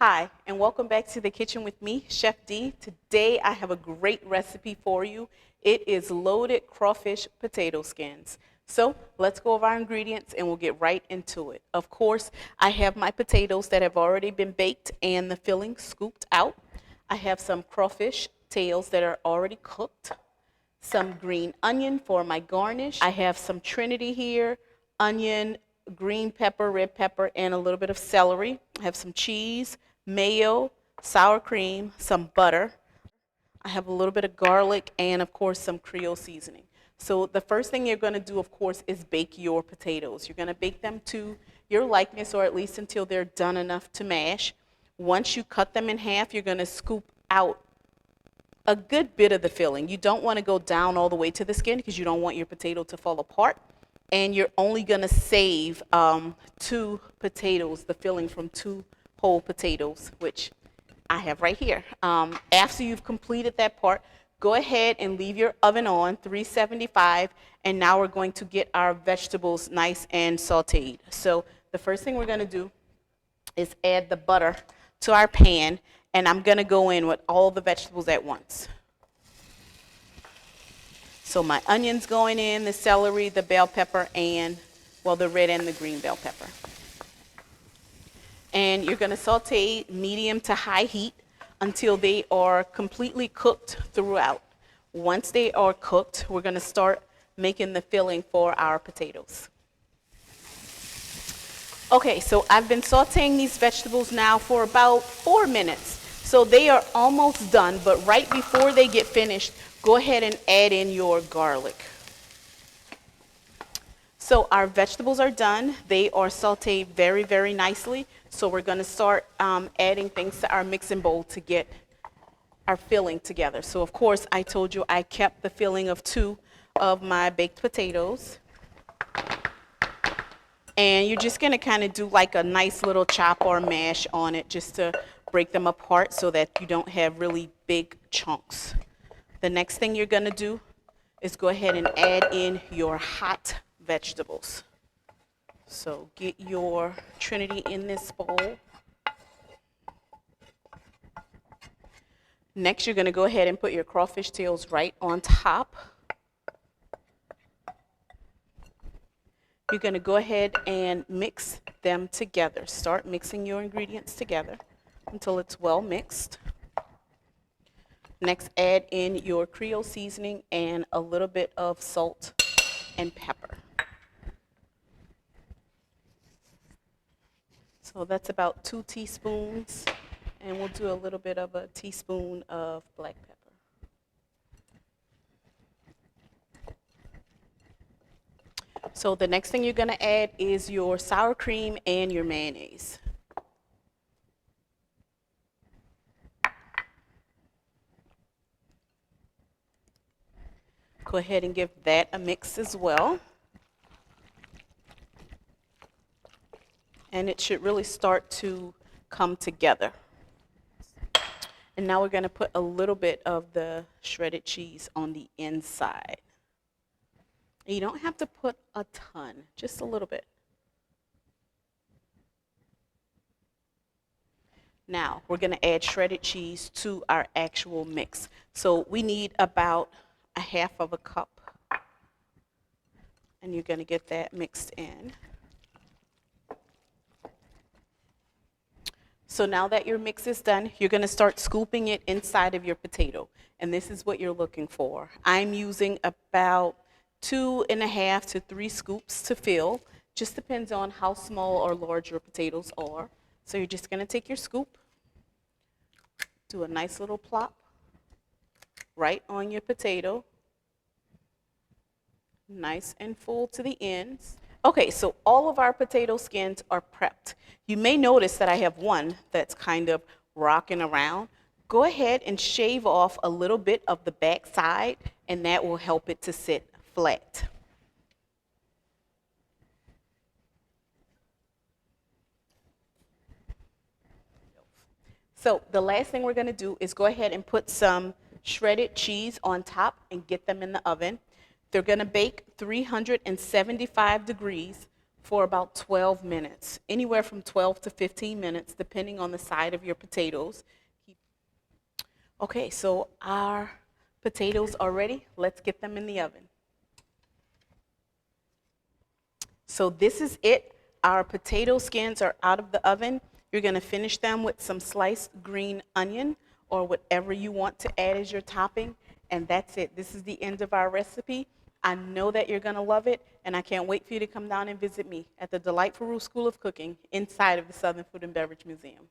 Hi, and welcome back to the kitchen with me, Chef D. Today I have a great recipe for you. It is loaded crawfish potato skins. So let's go over our ingredients and we'll get right into it. Of course, I have my potatoes that have already been baked and the filling scooped out. I have some crawfish tails that are already cooked, some green onion for my garnish. I have some Trinity here, onion, green pepper, red pepper, and a little bit of celery. I have some cheese, mayo, sour cream, some butter. I have a little bit of garlic and, of course, some Creole seasoning. So the first thing you're going to do, of course, is bake your potatoes. You're going to bake them to your likeness, or at least until they're done enough to mash. Once you cut them in half, you're going to scoop out a good bit of the filling. You don't want to go down all the way to the skin because you don't want your potato to fall apart. And you're only going to save 2 potatoes, the filling from 2 whole potatoes, which I have right here. After you've completed that part, go ahead and leave your oven on 375. And now we're going to get our vegetables nice and sauteed. So the first thing we're going to do is add the butter to our pan. And I'm going to go in with all the vegetables at once. So my onions going in, the celery, the bell pepper, and, well, the red and the green bell pepper. And you're going to saute medium to high heat until they are completely cooked throughout. Once they are cooked, we're going to start making the filling for our potatoes. Okay, so I've been sauteing these vegetables now for about 4 minutes. So they are almost done, but right before they get finished, go ahead and add in your garlic. So our vegetables are done. They are sauteed very, very nicely. So we're going to start adding things to our mixing bowl to get our filling together. So of course, I told you I kept the filling of 2 of my baked potatoes. And you're just going to kind of do like a nice little chop or mash on it just to break them apart so that you don't have really big chunks. The next thing you're going to do is go ahead and add in your hot vegetables. So get your Trinity in this bowl. Next, you're going to go ahead and put your crawfish tails right on top. You're going to go ahead and mix them together. Start mixing your ingredients together until it's well mixed. Next, add in your Creole seasoning and a little bit of salt and pepper. So that's about 2 teaspoons, and we'll do a little bit of a teaspoon of black pepper. So the next thing you're going to add is your sour cream and your mayonnaise. Go ahead and give that a mix as well. And it should really start to come together. And now we're going to put a little bit of the shredded cheese on the inside. You don't have to put a ton, just a little bit. Now, we're going to add shredded cheese to our actual mix. So we need about a half of a cup. And you're going to get that mixed in. So now that your mix is done, you're going to start scooping it inside of your potato. And this is what you're looking for. I'm using about 2.5 to 3 scoops to fill. Just depends on how small or large your potatoes are. So you're just going to take your scoop, do a nice little plop right on your potato, nice and full to the ends. Okay, so all of our potato skins are prepped. You may notice that I have one that's kind of rocking around. Go ahead and shave off a little bit of the back side, and that will help it to sit flat. So the last thing we're going to do is go ahead and put some shredded cheese on top and get them in the oven. They're going to bake 375 degrees for about 12 minutes, anywhere from 12 to 15 minutes, depending on the side of your potatoes. Okay, so our potatoes are ready. Let's get them in the oven. So this is it. Our potato skins are out of the oven. You're going to finish them with some sliced green onion or whatever you want to add as your topping. And that's it. This is the end of our recipe. I know that you're going to love it, and I can't wait for you to come down and visit me at the Delightful Roof School of Cooking inside of the Southern Food and Beverage Museum.